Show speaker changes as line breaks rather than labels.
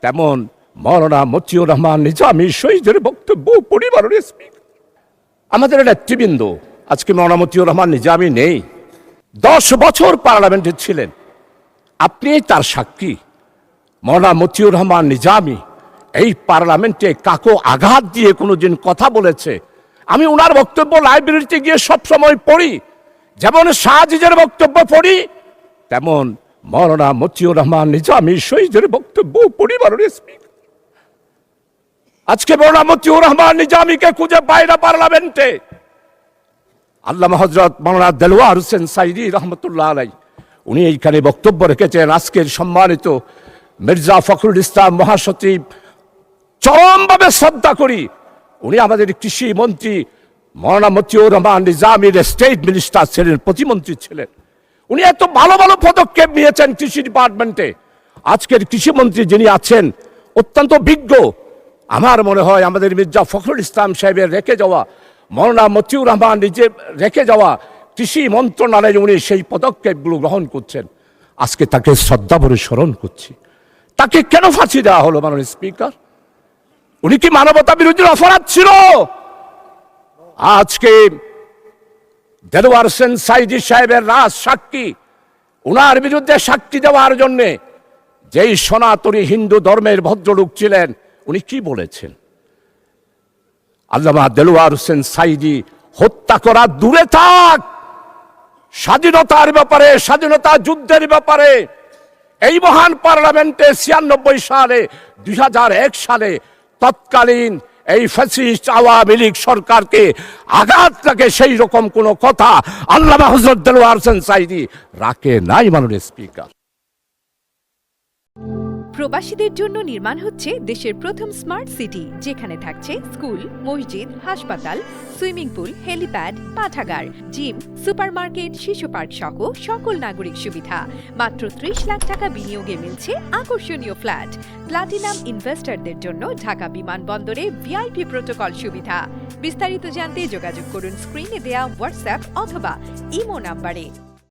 তেমন মাওলানা মতিউর রহমান নিজামী শহীদের বক্তব্য পরিবারের স্পিকার। আমাদের নেতৃবৃন্দ, আজকে মাওলানা মতিউর রহমান নিজামী নেই, 10 বছর পার্লামেন্টে ছিলেন, আপনি তার সাক্ষী। মাওলানা মতিউর রহমান নিজামী এই পার্লামেন্টে কাকো আঘাত দিয়ে কোনোদিন কথা বলেছে? আমি ওনার বক্তব্য লাইব্রেরিতে গিয়ে সবসময় পড়ি, যেমন শাহজিজের বক্তব্য পড়ি, তেমন মাওলানা মতিউর রহমান নিজামী শহীদের বক্তব্য পরিবারের স্পিকার। আজকে মাওলানা মতিউর রহমান নিজামীকে খুঁজে পায় না পার্লামেন্টে। আল্লামা হযরত মাওলানা দেলোয়ার হোসেন সাইদি রহমতুল্লাহ আলাই উনি এইখানে বক্তব্য রেখেছেন। আজকের সম্মানিত মির্জা ফখরুল ইসলাম মহাসচিব, চরমভাবে শ্রদ্ধা করি, উনি আমাদের কৃষি মন্ত্রী মাওলানা মতিউর রহমান নিজামীর স্টেট মিনিস্টার ছিলেন, প্রতিমন্ত্রী ছিলেন। উনি এত ভালো ভালো পদক্ষেপ নিয়েছেন কৃষি ডিপার্টমেন্টে। আজকের কৃষিমন্ত্রী যিনি আছেন অত্যন্ত বিজ্ঞ। আমার মনে হয় আমাদের মির্জা ফখরুল ইসলাম সাহেবের রেখে যাওয়া, মাওলানা মতিউর রহমান নিজে রেখে যাওয়া কৃষি মন্ত্রণালয়ে উনি সেই পদক্ষেপগুলো গ্রহণ করছেন। আজকে তাকে শ্রদ্ধা ভরে স্মরণ করছি। তাকে কেন ফাঁসি দেওয়া হলো মাননীয় স্পিকার? উনি কি মানবতা বিরোধী অপরাধ ছিল? আজকে দেলোয়ার হোসেন সাইদি সাহেবের রাজ সাক্ষী, উনার বিরুদ্ধে সাক্ষী দেওয়ার জন্যে যেই সনাতনী হিন্দু ধর্মের ভদ্রলোক ছিলেন, উনি কি বলেছেন? আল্লামা দেলোয়ার হোসেন সাইদি হত্যা করা দূরে থাক, স্বাধীনতার ব্যাপারে, স্বাধীনতা যুদ্ধের ব্যাপারে এই মহান পার্লামেন্টে 96 সালে 2001 সালে তৎকালীন এই ফ্যাসিস্ট আওয়ামী লীগ সরকারকে আঘাত লাগে সেই রকম কোন কথা আল্লামা হযরত দেলোয়ার হোসেন সাইদি রাখে নাই মাননীয় স্পিকার।
প্রবাসীদের জন্য নির্মাণ হচ্ছে দেশের প্রথম স্মার্ট সিটি, যেখানে থাকছে স্কুল, মসজিদ, হাসপাতাল, সুইমিং পুল, হেলিপ্যাড, পাঠাগার, জিম, সুপারমার্কেট, শিশু পার্ক সহ সকল নাগরিক সুবিধা। মাত্র 30 লাখ টাকা বিনিয়োগে মিলছে আকর্ষণীয় ফ্ল্যাট। প্লাটিনাম ইনভেস্টরদের জন্য ঢাকা বিমানবন্দরে ভিআইপি প্রোটোকল সুবিধা। বিস্তারিত জানতে যোগাযোগ করুন স্ক্রিনে দেয়া হোয়াটসঅ্যাপ অথবা ইমো নাম্বারে।